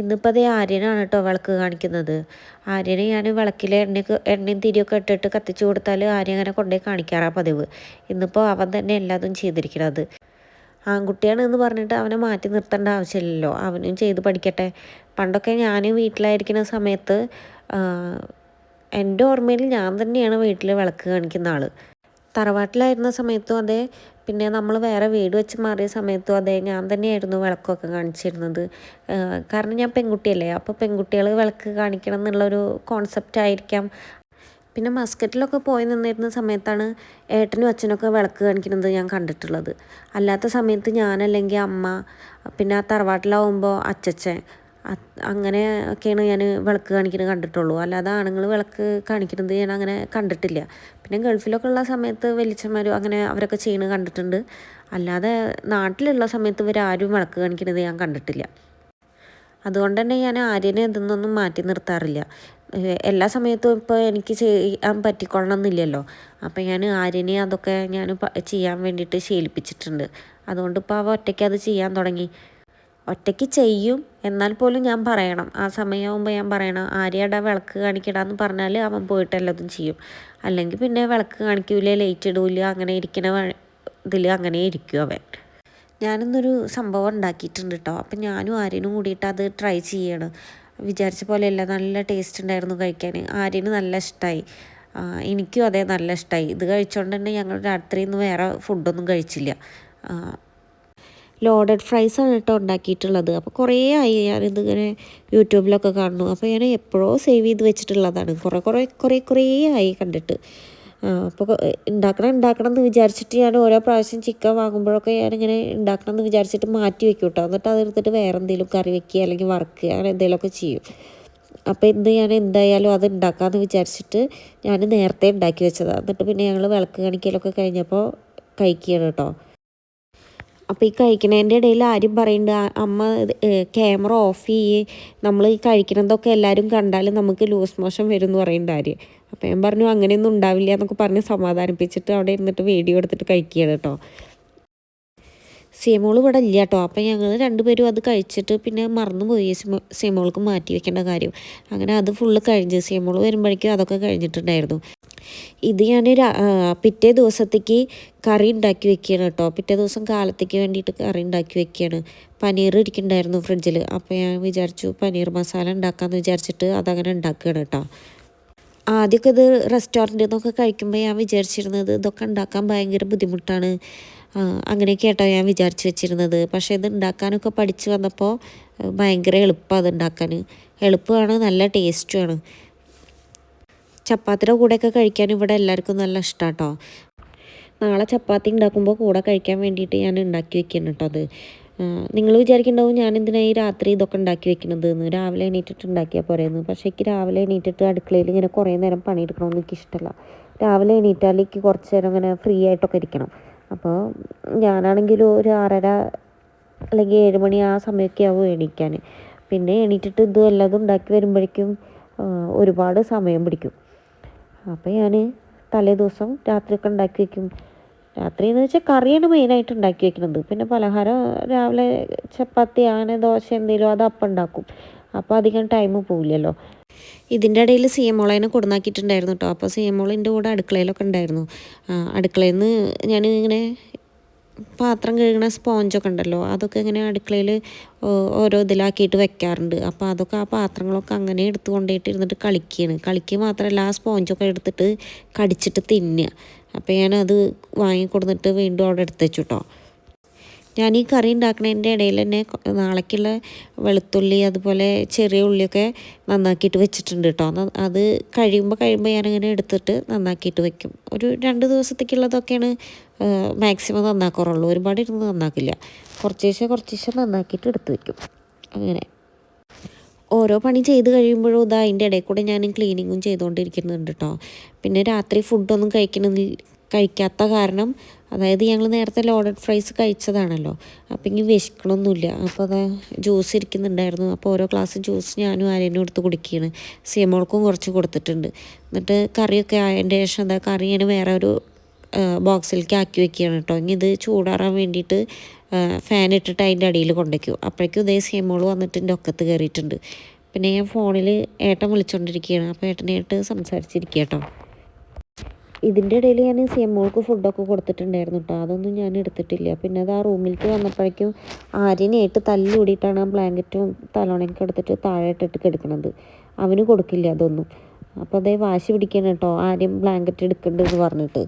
ഇന്നിപ്പോൾ അതേ ആര്യനാണ് കേട്ടോ വിളക്ക് കാണിക്കുന്നത്. ആര്യന് ഞാൻ വിളക്കിൽ എണ്ണയും തിരിയൊക്കെ ഇട്ടിട്ട് കത്തിച്ച് കൊടുത്താൽ ആര്യൻ അങ്ങനെ കൊണ്ടുപോയി കാണിക്കാറാണ് പതിവ്. ഇന്നിപ്പോൾ അവൻ തന്നെ എല്ലാതും ചെയ്തിരിക്കണത്. ആൺകുട്ടിയാണ് എന്ന് പറഞ്ഞിട്ട് അവനെ മാറ്റി നിർത്തേണ്ട ആവശ്യമില്ലല്ലോ, അവനും ചെയ്ത് പഠിക്കട്ടെ. പണ്ടൊക്കെ ഞാൻ വീട്ടിലായിരിക്കുന്ന സമയത്ത് എൻ്റെ ഓർമ്മയിൽ ഞാൻ തന്നെയാണ് വീട്ടിൽ വിളക്ക് കാണിക്കുന്ന ആൾ. തറവാട്ടിലായിരുന്ന സമയത്തും അതെ, പിന്നെ നമ്മൾ വേറെ വീട് വെച്ച് മാറിയ സമയത്തും അതെ, ഞാൻ തന്നെയായിരുന്നു വിളക്കൊക്കെ കാണിച്ചിരുന്നത്. കാരണം ഞാൻ പെൺകുട്ടിയല്ലേ, അപ്പോൾ പെൺകുട്ടികൾ വിളക്ക് കാണിക്കണം എന്നുള്ളൊരു കോൺസെപ്റ്റ് ആയിരിക്കാം. പിന്നെ മസ്കറ്റിലൊക്കെ പോയി നിന്നിരുന്ന സമയത്താണ് ഏട്ടനും അച്ഛനൊക്കെ വിളക്ക് കാണിക്കുന്നത് ഞാൻ കണ്ടിട്ടുള്ളത്. അല്ലാത്ത സമയത്ത് ഞാനല്ലെങ്കിൽ അമ്മ, പിന്നെ തറവാട്ടിലാവുമ്പോൾ അച്ചച്ചൻ, അങ്ങനെയൊക്കെയാണ് ഞാൻ വിളക്ക് കാണിക്കുന്നത് കണ്ടിട്ടുള്ളൂ. അല്ലാതെ ആണുങ്ങൾ വിളക്ക് കാണിക്കുന്നത് ഞാൻ അങ്ങനെ കണ്ടിട്ടില്ല. പിന്നെ ഗൾഫിലൊക്കെ ഉള്ള സമയത്ത് വലിയച്ഛന്മാരും അങ്ങനെ അവരൊക്കെ ചെയ്യുന്നത് കണ്ടിട്ടുണ്ട്. അല്ലാതെ നാട്ടിലുള്ള സമയത്ത് ഇവരാരും വിളക്ക് കാണിക്കുന്നത് ഞാൻ കണ്ടിട്ടില്ല. അതുകൊണ്ട് തന്നെ ഞാൻ ആര്യനെ ഇതൊന്നും മാറ്റി നിർത്താറില്ല. എല്ലാ സമയത്തും ഇപ്പോൾ എനിക്ക് ചെയ്യാൻ പറ്റിക്കൊള്ളണം എന്നില്ലല്ലോ. അപ്പം ഞാൻ ആര്യനെ അതൊക്കെ ഞാൻ ചെയ്യാൻ വേണ്ടിയിട്ട് ശീലിപ്പിച്ചിട്ടുണ്ട്. അതുകൊണ്ട് ഇപ്പോൾ അവ ഒറ്റയ്ക്ക് അത് ചെയ്യാൻ തുടങ്ങി. ഒറ്റയ്ക്ക് ചെയ്യും, എന്നാൽ പോലും ഞാൻ പറയണം, ആ സമയമാകുമ്പോൾ ഞാൻ പറയണം ആര്യടാ വിളക്ക് കാണിക്കടാന്ന് പറഞ്ഞാൽ അവൻ പോയിട്ട് എല്ലാതും ചെയ്യും. അല്ലെങ്കിൽ പിന്നെ വിളക്ക് കാണിക്കൂല, ലൈറ്റ് ഇടൂല, അങ്ങനെ ഇരിക്കണ ഇതിൽ അങ്ങനെ ഇരിക്കും അവൻ. ഞാനിന്നൊരു സംഭവം ഉണ്ടാക്കിയിട്ടുണ്ട് കേട്ടോ. അപ്പം ഞാനും ആര്യനും കൂടിയിട്ട് അത് ട്രൈ ചെയ്യണം. വിചാരിച്ച പോലെയല്ല, നല്ല ടേസ്റ്റ് ഉണ്ടായിരുന്നു കഴിക്കാൻ. ആര്യന് നല്ല ഇഷ്ടമായി, എനിക്കും അതേ നല്ല ഇഷ്ടമായി. ഇത് കഴിച്ചുകൊണ്ട് തന്നെ ഞങ്ങൾ രാത്രിയിൽ വേറെ ഫുഡൊന്നും കഴിച്ചില്ല. ലോഡഡ് ഫ്രൈസാണ് കേട്ടോ ഉണ്ടാക്കിയിട്ടുള്ളത്. അപ്പോൾ കുറേ ആയി ഞാനിതിങ്ങനെ യൂട്യൂബിലൊക്കെ കാണുന്നു. അപ്പോൾ ഞാൻ എപ്പോഴോ സേവ് ചെയ്ത് വെച്ചിട്ടുള്ളതാണ്, കുറേ ആയി കണ്ടിട്ട്. അപ്പോൾ ഉണ്ടാക്കണം എന്ന് വിചാരിച്ചിട്ട് ഞാൻ ഓരോ പ്രാവശ്യം ചിക്കൻ വാങ്ങുമ്പോഴൊക്കെ ഞാനിങ്ങനെ ഉണ്ടാക്കണം എന്ന് വിചാരിച്ചിട്ട് മാറ്റി വെക്കും കേട്ടോ. എന്നിട്ട് അതെടുത്തിട്ട് വേറെ എന്തെങ്കിലും കറി വെക്കുക അല്ലെങ്കിൽ വറുക്കുക അങ്ങനെ എന്തെങ്കിലുമൊക്കെ ചെയ്യും. അപ്പോൾ ഇന്ന് ഞാൻ എന്തായാലും അത് ഉണ്ടാക്കാമെന്ന് വിചാരിച്ചിട്ട് ഞാൻ നേരത്തെ ഉണ്ടാക്കി വെച്ചതാണ്. എന്നിട്ട് പിന്നെ ഞങ്ങൾ വിളക്ക് കാണിക്കലൊക്കെ കഴിഞ്ഞപ്പോൾ കഴിക്കുകയാണ് കേട്ടോ. അപ്പോൾ ഈ കഴിക്കണതിൻ്റെ ഇടയിൽ ആരും പറയുന്നുണ്ട്, അമ്മ ക്യാമറ ഓഫ് ചെയ്യേ, നമ്മൾ ഈ കഴിക്കണതൊക്കെ എല്ലാവരും കണ്ടാൽ നമുക്ക് ലൂസ് മോഷൻ വരും എന്ന് പറയുന്നുണ്ട് ആര്. അപ്പോൾ ഞാൻ പറഞ്ഞു അങ്ങനെയൊന്നും ഉണ്ടാവില്ല എന്നൊക്കെ പറഞ്ഞ് സമാധാനിപ്പിച്ചിട്ട് അവിടെ ഇരുന്നിട്ട് വീഡിയോ എടുത്തിട്ട് കഴിക്കുകയാണ് കേട്ടോ. സീമോൾ ഇവിടെ ഇല്ല കേട്ടോ. അപ്പോൾ ഞങ്ങൾ രണ്ടുപേരും അത് കഴിച്ചിട്ട് പിന്നെ മറന്നുപോയി സീമോൾക്ക് മാറ്റി വെക്കേണ്ട കാര്യം. അങ്ങനെ അത് ഫുള്ള് കഴിഞ്ഞ് സീമോൾ വരുമ്പോഴേക്കും അതൊക്കെ കഴിഞ്ഞിട്ടുണ്ടായിരുന്നു. ഇത് ഞാൻ പിറ്റേ ദിവസത്തേക്ക് കറി ഉണ്ടാക്കി വെക്കുകയാണ് കേട്ടോ. പിറ്റേ ദിവസം കാലത്തേക്ക് വേണ്ടിയിട്ട് കറി ഉണ്ടാക്കി വെക്കുകയാണ്. പനീർ ഇരിക്കുന്നുണ്ടായിരുന്നു ഫ്രിഡ്ജിൽ. അപ്പോൾ ഞാൻ വിചാരിച്ചു പനീർ മസാല ഉണ്ടാക്കാമെന്ന് വിചാരിച്ചിട്ട് അതങ്ങനെ ഉണ്ടാക്കുകയാണ് കേട്ടോ. ആദ്യമൊക്കെ ഇത് റെസ്റ്റോറൻറ്റിൽ നിന്നൊക്കെ കഴിക്കുമ്പോൾ ഞാൻ വിചാരിച്ചിരുന്നത് ഇതൊക്കെ ഉണ്ടാക്കാൻ ഭയങ്കര ബുദ്ധിമുട്ടാണ്, അങ്ങനെയൊക്കെ കേട്ടോ ഞാൻ വിചാരിച്ച് വെച്ചിരുന്നത്. പക്ഷേ ഇത് ഉണ്ടാക്കാനൊക്കെ പഠിച്ച് വന്നപ്പോൾ ഭയങ്കര എളുപ്പമാണ് അത് ഉണ്ടാക്കാൻ. എളുപ്പമാണ്, നല്ല ടേസ്റ്റുമാണ്. ചപ്പാത്തിയുടെ കൂടെയൊക്കെ കഴിക്കാൻ ഇവിടെ എല്ലാവർക്കും നല്ല ഇഷ്ടമാണ് കേട്ടോ. നാളെ ചപ്പാത്തി ഉണ്ടാക്കുമ്പോൾ കൂടെ കഴിക്കാൻ വേണ്ടിയിട്ട് ഞാൻ ഉണ്ടാക്കി വെക്കണം കേട്ടോ. അത് നിങ്ങൾ വിചാരിക്കുന്നുണ്ടാവും ഞാൻ എന്തിനാണ് ഈ രാത്രി ഇതൊക്കെ ഉണ്ടാക്കി വെക്കുന്നത് എന്ന്, രാവിലെ എണീറ്റിട്ട് ഉണ്ടാക്കിയാൽ പോരെയെന്ന്. പക്ഷേ എനിക്ക് രാവിലെ എണീറ്റിട്ട് അടുക്കളയിൽ ഇങ്ങനെ കുറേ നേരം പണിയെടുക്കണമെന്ന് എനിക്കിഷ്ടമല്ല. രാവിലെ എണീറ്റാൽ എനിക്ക് കുറച്ച് നേരം ഇങ്ങനെ ഫ്രീ ആയിട്ടൊക്കെ ഇരിക്കണം. അപ്പോൾ ഞാനാണെങ്കിലും ഒരു 6:30 അല്ലെങ്കിൽ 7 മണി ആ സമയമൊക്കെ ആവും എണീക്കാൻ. പിന്നെ എണീറ്റിട്ട് ഇതും എല്ലാതും ഉണ്ടാക്കി വരുമ്പോഴേക്കും ഒരുപാട് സമയം പിടിക്കും. അപ്പോൾ ഞാൻ തലേ ദിവസം രാത്രിയൊക്കെ ഉണ്ടാക്കി വയ്ക്കും. രാത്രി എന്ന് വെച്ചാൽ കറിയാണ് മെയിനായിട്ട് ഉണ്ടാക്കി വെക്കുന്നത്. പിന്നെ പലഹാരം രാവിലെ ചപ്പാത്തി അങ്ങനെ ദോശ എന്തെങ്കിലും അത് അപ്പം ഉണ്ടാക്കും. അപ്പോൾ അധികം ടൈം പോവില്ലല്ലോ. ഇതിൻ്റെ ഇടയിൽ സിയമോളേനെ കൊടുന്നാക്കിയിട്ടുണ്ടായിരുന്നു കേട്ടോ. അപ്പോൾ സിയമോളിൻ്റെ കൂടെ അടുക്കളയിലൊക്കെ ഉണ്ടായിരുന്നു. അടുക്കളയിൽ നിന്ന് ഞാൻ ഇങ്ങനെ പാത്രം കഴുകണ സ്പോഞ്ചൊക്കെ ഉണ്ടല്ലോ, അതൊക്കെ ഇങ്ങനെ അടുക്കളയിൽ ഓരോ ഇതിലാക്കിയിട്ട് വെക്കാറുണ്ട്. അപ്പോൾ അതൊക്കെ ആ പാത്രങ്ങളൊക്കെ അങ്ങനെ എടുത്ത് കൊണ്ടുപോയിട്ട് ഇരുന്നിട്ട് കളിക്കുക മാത്രമല്ല ആ സ്പോഞ്ചൊക്കെ എടുത്തിട്ട് കടിച്ചിട്ട് തിന്നുക. അപ്പോൾ ഞാനത് വാങ്ങിക്കൊടുന്നിട്ട് വീണ്ടും അവിടെ എടുത്ത് വെച്ചു കേട്ടോ. ഞാൻ ഈ കറി ഉണ്ടാക്കുന്നതിൻ്റെ ഇടയിൽ തന്നെ നാളേക്കുള്ള വെളുത്തുള്ളി അതുപോലെ ചെറിയ ഉള്ളിയൊക്കെ നന്നാക്കിയിട്ട് വെച്ചിട്ടുണ്ട് കേട്ടോ. അത് കഴിയുമ്പോൾ ഞാനിങ്ങനെ എടുത്തിട്ട് നന്നാക്കിയിട്ട് വെക്കും. ഒരു 2 ദിവസത്തേക്കുള്ളതൊക്കെയാണ് മാക്സിമം നന്നാക്കാറുള്ളൂ. ഒരുപാട് ഇരുന്ന് നന്നാക്കില്ല, കുറച്ച് നന്നാക്കിയിട്ട് എടുത്ത് വെക്കും. അങ്ങനെ ഓരോ പണി ചെയ്ത് കഴിയുമ്പോഴും ഇതാ അതിൻ്റെ ഇടയിൽ കൂടെ ഞാൻ ക്ലീനിങ്ങും ചെയ്തുകൊണ്ടിരിക്കുന്നുണ്ട് കേട്ടോ. പിന്നെ രാത്രി ഫുഡൊന്നും കഴിക്കാത്ത കാരണം, അതായത് ഞങ്ങൾ നേരത്തെ ലോഡഡ് ഫ്രൈസ് കഴിച്ചതാണല്ലോ, അപ്പം ഇനി വിശക്കണമൊന്നുമില്ല. അപ്പോൾ അതാ ജ്യൂസ് ഇരിക്കുന്നുണ്ടായിരുന്നു. അപ്പോൾ ഓരോ ഗ്ലാസ് ജ്യൂസ് ഞാനും ആര്യനും എടുത്ത് കുടിക്കുകയാണ്. സീമോൾക്കും കുറച്ച് കൊടുത്തിട്ടുണ്ട്. എന്നിട്ട് കറിയൊക്കെ ആയതിൻ്റെ ശേഷം എന്താ കറി ഞാൻ വേറെ ഒരു ബോക്സിലേക്ക് ആക്കി വെക്കുകയാണ് കേട്ടോ. ഇനി ഇത് ചൂടാറാൻ വേണ്ടിയിട്ട് ഫാൻ ഇട്ടിട്ട് അതിൻ്റെ അടിയിൽ കൊണ്ടുവയ്ക്കും. അപ്പോഴേക്കും ഇതേ സിയമോൾ വന്നിട്ട് എൻ്റെ ഒക്കത്ത് കയറിയിട്ടുണ്ട്. പിന്നെ ഞാൻ ഫോണിൽ ഏട്ടൻ വിളിച്ചുകൊണ്ടിരിക്കുകയാണ്. അപ്പോൾ ഏട്ടനായിട്ട് സംസാരിച്ചിരിക്കുക കേട്ടോ. ഇതിൻ്റെ ഇടയിൽ ഞാൻ സിയമോൾക്ക് ഫുഡൊക്കെ കൊടുത്തിട്ടുണ്ടായിരുന്നു കേട്ടോ. അതൊന്നും ഞാൻ എടുത്തിട്ടില്ല. പിന്നെ അത് ആ റൂമിലേക്ക് വന്നപ്പോഴേക്കും ആര്യനായിട്ട് തല്ലുകൂടിയിട്ടാണ് ആ ബ്ലാങ്കറ്റും തലോണയൊക്കെ എടുത്തിട്ട് താഴെ ഇട്ടിട്ട് കിടക്കണത്. അവന് കൊടുക്കില്ല അതൊന്നും. അപ്പോൾ അതേ വാശി പിടിക്കണം കേട്ടോ, ആര്യം ബ്ലാങ്കറ്റ് എടുക്കണ്ടെന്ന് പറഞ്ഞിട്ട്.